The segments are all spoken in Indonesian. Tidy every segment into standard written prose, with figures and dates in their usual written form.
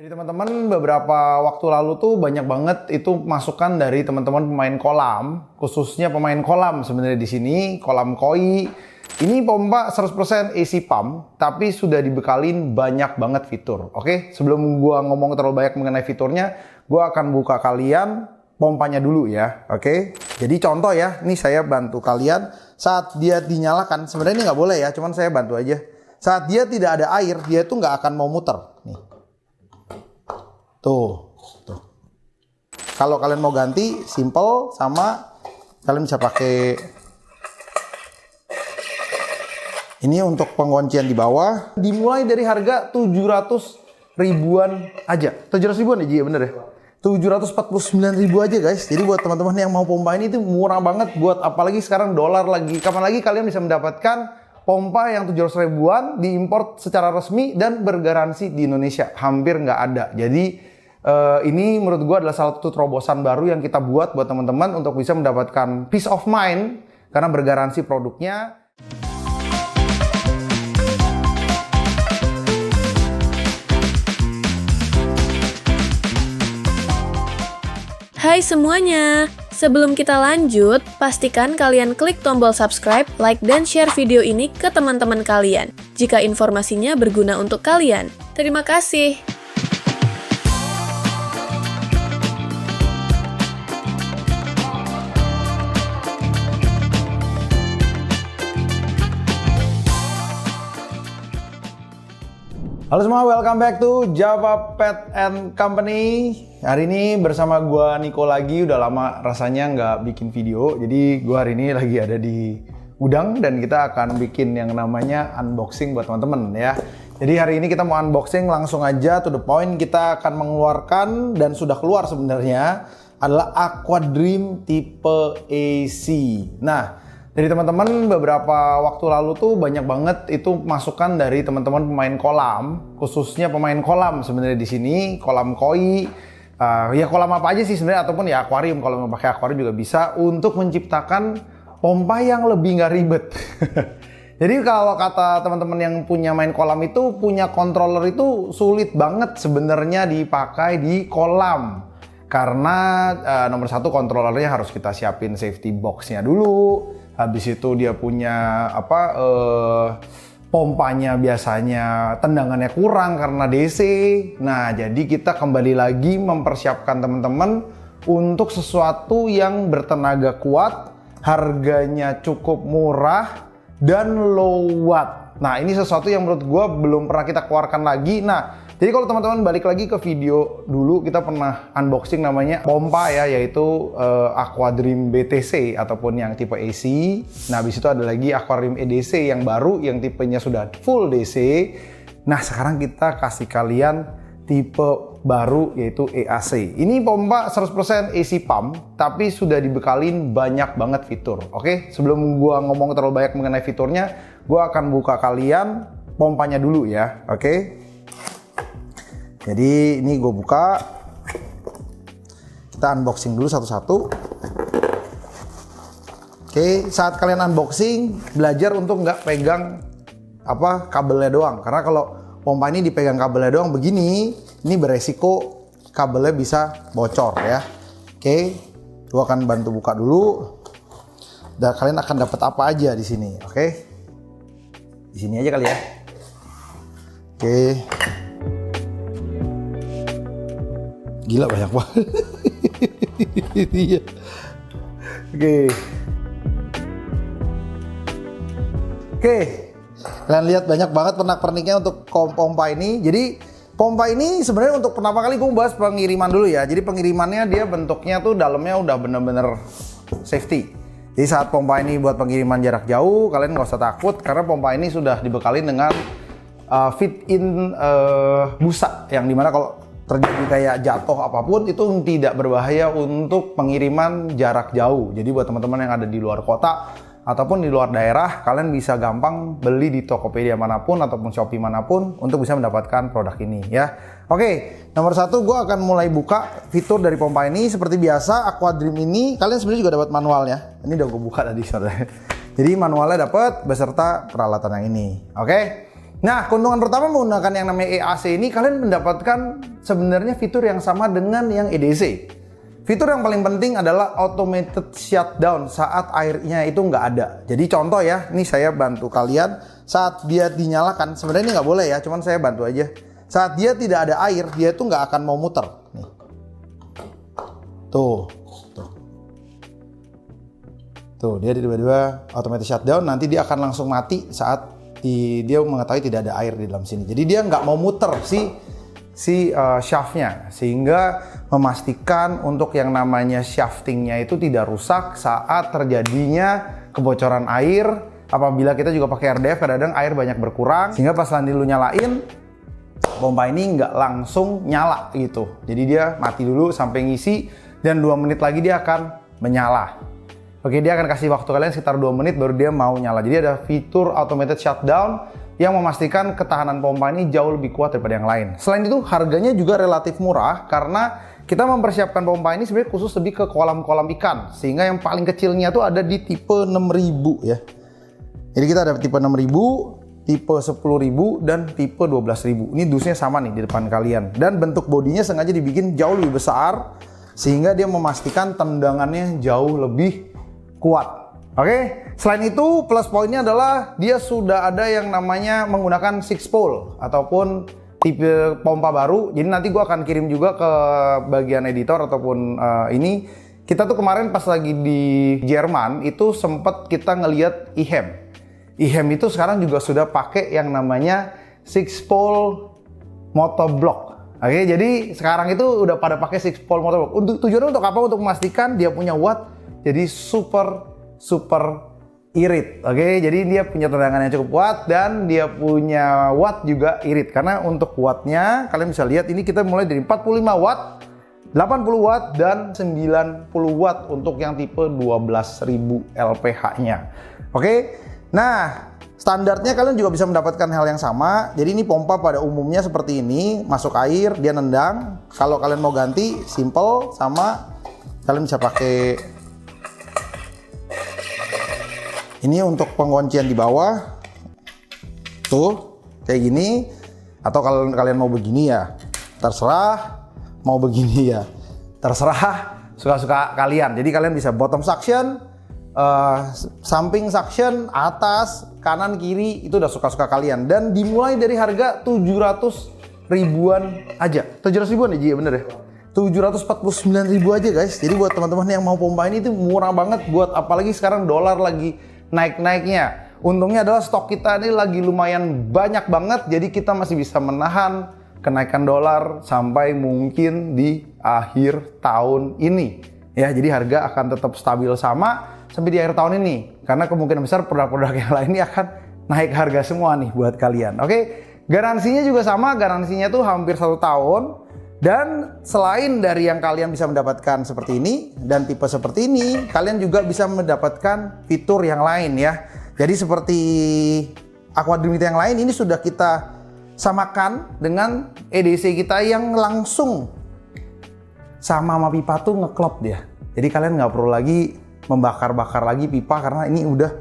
Jadi teman-teman beberapa waktu lalu tuh banyak banget itu masukan dari teman-teman pemain kolam, khususnya pemain kolam sebenarnya di sini, kolam koi. Ini pompa 100% AC pump, tapi sudah dibekalin banyak banget fitur. Oke, sebelum gua ngomong terlalu banyak mengenai fiturnya, gua akan buka kalian pompanya dulu ya. Oke, jadi contoh ya, ini saya bantu kalian saat dia dinyalakan. Sebenarnya ini nggak boleh ya, cuman saya bantu aja. Saat dia tidak ada air, dia tuh nggak akan mau muter. Nih. Tuh. Kalau kalian mau ganti, simple sama kalian bisa pakai ini untuk penguncian di bawah. Dimulai dari harga 700 ribuan aja. 700 ribuan aja, bener ya? 749.000 aja guys. Jadi buat teman-teman yang mau pompa ini itu murah banget. Buat apalagi sekarang dolar lagi. Kapan lagi kalian bisa mendapatkan pompa yang 700 ribuan diimpor secara resmi dan bergaransi di Indonesia? Hampir nggak ada. Jadi ini menurut gue adalah salah satu terobosan baru yang kita buat teman-teman untuk bisa mendapatkan peace of mind karena bergaransi produknya. Hai semuanya, sebelum kita lanjut, pastikan kalian klik tombol subscribe, like, dan share video ini ke teman-teman kalian jika informasinya berguna untuk kalian. Terima kasih. Halo semua, welcome back to Java Pet and Company. Hari ini bersama gua Niko lagi, udah lama rasanya nggak bikin video. Jadi gua hari ini lagi ada di gudang dan kita akan bikin yang namanya unboxing buat teman-teman ya. Jadi hari ini kita mau unboxing langsung aja to the point. Kita akan mengeluarkan dan sudah keluar sebenarnya adalah Aqua Dream tipe AC. Nah, dari teman-teman beberapa waktu lalu tuh banyak banget itu masukan dari teman-teman pemain kolam, khususnya pemain kolam sebenarnya di sini, kolam koi, ya kolam apa aja sih sebenarnya, ataupun ya akuarium, kalau mau pakai akuarium juga bisa, untuk menciptakan pompa yang lebih nggak ribet. Jadi kalau kata teman-teman yang punya main kolam itu, punya controller itu sulit banget sebenarnya dipakai di kolam. Karena nomor satu, kontrolernya harus kita siapin safety box-nya dulu. Habis itu dia punya pompanya biasanya tendangannya kurang karena DC. Nah, jadi kita kembali lagi mempersiapkan teman-teman untuk sesuatu yang bertenaga kuat, harganya cukup murah, dan low watt. Nah, ini sesuatu yang menurut gue belum pernah kita keluarkan lagi. Nah, jadi kalau teman-teman balik lagi ke video dulu, kita pernah unboxing namanya pompa ya, yaitu Aqua Dream BTC ataupun yang tipe AC. Nah, habis itu ada lagi Aquarium EDC yang baru, yang tipenya sudah full DC. Nah, sekarang kita kasih kalian tipe baru yaitu EAC. Ini pompa 100% AC pump, tapi sudah dibekalin banyak banget fitur. Oke, sebelum gua ngomong terlalu banyak mengenai fiturnya, gua akan buka kalian pompanya dulu ya. Oke. Jadi ini gue buka, kita unboxing dulu satu-satu. Oke, saat kalian unboxing, belajar untuk nggak pegang kabelnya doang. Karena kalau pompa ini dipegang kabelnya doang begini, ini beresiko kabelnya bisa bocor ya. Oke, gue akan bantu buka dulu. Dan kalian akan dapat apa aja di sini, oke? Di sini aja kali ya. Oke. Gila banyak banget. Iya. Oke. Kalian lihat banyak banget pernak-perniknya untuk pompa ini. Jadi pompa ini sebenarnya untuk pertama kali gue bahas pengiriman dulu ya. Jadi pengirimannya dia bentuknya tuh dalamnya udah bener-bener safety. Jadi saat pompa ini buat pengiriman jarak jauh, kalian nggak usah takut karena pompa ini sudah dibekali dengan fit-in busa yang dimana kalau terjadi kayak jatuh apapun itu tidak berbahaya untuk pengiriman jarak jauh. Jadi buat teman-teman yang ada di luar kota ataupun di luar daerah, kalian bisa gampang beli di Tokopedia manapun ataupun Shopee manapun untuk bisa mendapatkan produk ini ya. Oke, nomor satu gue akan mulai buka fitur dari pompa ini. Seperti biasa, Aqua Dream ini kalian sebenarnya juga dapat manualnya. Ini udah gue buka tadi sebenarnya. Jadi manualnya dapat beserta peralatan yang ini. Oke. Nah, keuntungan pertama menggunakan yang namanya EAC ini, kalian mendapatkan sebenarnya fitur yang sama dengan yang EDC. Fitur yang paling penting adalah automated shutdown saat airnya itu nggak ada. Jadi contoh ya, ini saya bantu kalian saat dia dinyalakan. Sebenarnya ini nggak boleh ya, cuman saya bantu aja. Saat dia tidak ada air, dia itu nggak akan mau muter. Nih. Tuh. Tuh, dia tiba-tiba automatic shutdown, nanti dia akan langsung mati saat dia mengetahui tidak ada air di dalam sini. Jadi dia nggak mau muter si shaftnya, sehingga memastikan untuk yang namanya shaftingnya itu tidak rusak saat terjadinya kebocoran air. Apabila kita juga pakai RDF, kadang-kadang air banyak berkurang, sehingga pas nanti lu nyalain, pompa ini nggak langsung nyala gitu. Jadi dia mati dulu sampai ngisi, dan 2 menit lagi dia akan menyala. Oke, dia akan kasih waktu kalian sekitar 2 menit baru dia mau nyala. Jadi ada fitur automated shutdown yang memastikan ketahanan pompa ini jauh lebih kuat daripada yang lain. Selain itu, harganya juga relatif murah karena kita mempersiapkan pompa ini sebenarnya khusus lebih ke kolam-kolam ikan. Sehingga yang paling kecilnya tuh ada di tipe 6000 ya. Jadi kita ada tipe 6000, tipe 10.000, dan tipe 12.000. Ini dusnya sama nih di depan kalian. Dan bentuk bodinya sengaja dibikin jauh lebih besar sehingga dia memastikan tendangannya jauh lebih kuat. Oke, selain itu plus poinnya adalah dia sudah ada yang namanya menggunakan 6 pole ataupun tipe pompa baru. Jadi nanti gue akan kirim juga ke bagian editor ataupun ini. Kita tuh kemarin pas lagi di Jerman itu sempat kita ngelihat IHEM. IHEM itu sekarang juga sudah pakai yang namanya 6 pole motoblock. Oke, jadi sekarang itu udah pada pakai 6 pole motoblock. Tujuannya untuk apa? Untuk memastikan dia punya watt jadi super irit. Oke, jadi dia punya tendangan yang cukup kuat dan dia punya watt juga irit. Karena untuk wattnya kalian bisa lihat ini kita mulai dari 45 watt, 80 watt, dan 90 watt untuk yang tipe 12.000 LPH-nya. Oke, nah standarnya kalian juga bisa mendapatkan hal yang sama. Jadi ini pompa pada umumnya seperti ini, masuk air, dia nendang. Kalau kalian mau ganti, simple, sama kalian bisa pakai ini untuk penguncian di bawah, tuh kayak gini. Atau kalau kalian mau begini ya terserah, mau begini ya terserah, suka-suka kalian. Jadi kalian bisa bottom suction, samping suction, atas, kanan, kiri, itu udah suka-suka kalian. Dan dimulai dari harga 700 ribuan aja. 700 ribuan aja ya, bener ya? 749.000 aja guys. Jadi buat teman-teman yang mau pompa ini itu murah banget, buat apalagi sekarang dolar lagi naik-naiknya. Untungnya adalah stok kita ini lagi lumayan banyak banget, jadi kita masih bisa menahan kenaikan dolar sampai mungkin di akhir tahun ini. Ya, jadi harga akan tetap stabil sama sampai di akhir tahun ini. Karena kemungkinan besar produk-produk yang lain ini akan naik harga semua nih buat kalian. Oke, garansinya juga sama, garansinya tuh hampir 1 tahun. Dan selain dari yang kalian bisa mendapatkan seperti ini dan tipe seperti ini, kalian juga bisa mendapatkan fitur yang lain ya. Jadi seperti Aquadrimity yang lain, ini sudah kita samakan dengan EDC kita yang langsung sama pipa tuh ngeklop dia. Jadi kalian nggak perlu lagi membakar-bakar lagi pipa karena ini udah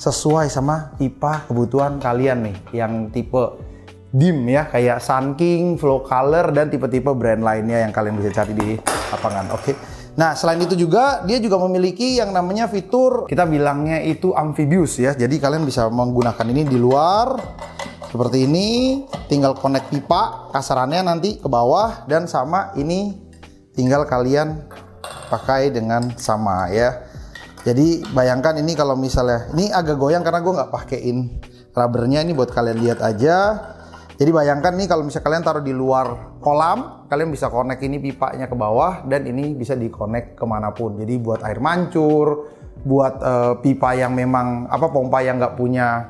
sesuai sama pipa kebutuhan kalian nih, yang tipe dim ya, kayak Sun King, Flow Color, dan tipe-tipe brand lainnya yang kalian bisa cari di lapangan. Oke. Nah, selain itu juga dia juga memiliki yang namanya fitur, kita bilangnya itu amphibious ya. Jadi kalian bisa menggunakan ini di luar seperti ini, tinggal connect pipa kasarannya nanti ke bawah, dan sama ini tinggal kalian pakai dengan sama ya. Jadi bayangkan ini kalau misalnya ini agak goyang karena gue nggak pakein rubbernya, ini buat kalian lihat aja. Jadi bayangkan nih kalau misalnya kalian taruh di luar kolam, kalian bisa connect ini pipanya ke bawah, dan ini bisa di-connect kemanapun. Jadi buat air mancur, buat pipa yang memang pompa yang nggak punya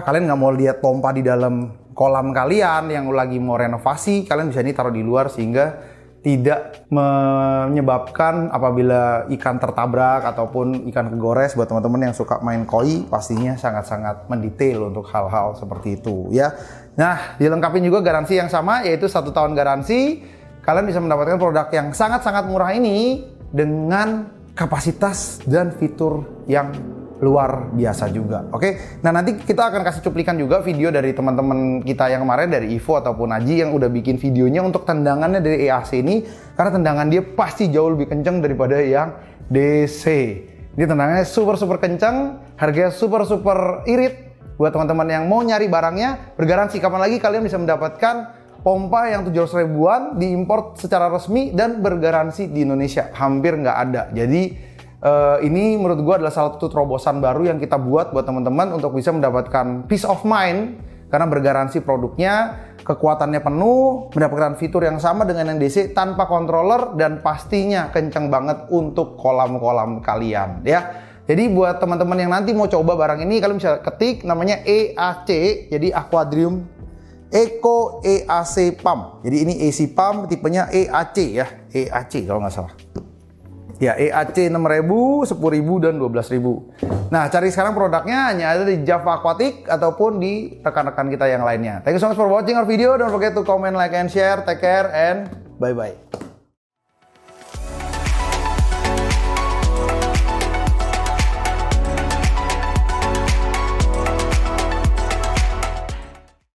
kalian nggak mau lihat pompa di dalam kolam kalian yang lagi mau renovasi, kalian bisa ini taruh di luar sehingga tidak menyebabkan apabila ikan tertabrak ataupun ikan kegores. Buat teman-teman yang suka main koi, pastinya sangat-sangat mendetail untuk hal-hal seperti itu ya. Nah, dilengkapi juga garansi yang sama, yaitu 1 tahun garansi. Kalian bisa mendapatkan produk yang sangat-sangat murah ini dengan kapasitas dan fitur yang luar biasa juga. Oke, nah nanti kita akan kasih cuplikan juga video dari teman-teman kita yang kemarin dari Ivo ataupun Aji yang udah bikin videonya untuk tendangannya dari EAC ini, karena tendangan dia pasti jauh lebih kenceng daripada yang DC. Ini tendangannya super kenceng, harganya super irit. Buat teman-teman yang mau nyari barangnya, bergaransi kapan lagi kalian bisa mendapatkan pompa yang 700 ribuan diimpor secara resmi dan bergaransi di Indonesia. Hampir nggak ada. Jadi ini menurut gue adalah salah satu terobosan baru yang kita buat teman-teman untuk bisa mendapatkan peace of mind karena bergaransi produknya, kekuatannya penuh, mendapatkan fitur yang sama dengan yang DC tanpa controller dan pastinya kenceng banget untuk kolam-kolam kalian ya. Jadi buat teman-teman yang nanti mau coba barang ini, kalian bisa ketik namanya EAC, jadi Aquadrium Eco EAC Pump. Jadi ini AC Pump tipenya EAC ya, EAC kalau nggak salah. Ya, EAC 6.000, 10.000, dan 12.000. Nah, cari sekarang produknya hanya ada di Java Aquatic ataupun di rekan-rekan kita yang lainnya. Thank you so much for watching our video. Don't forget to comment, like, and share. Take care, and bye-bye.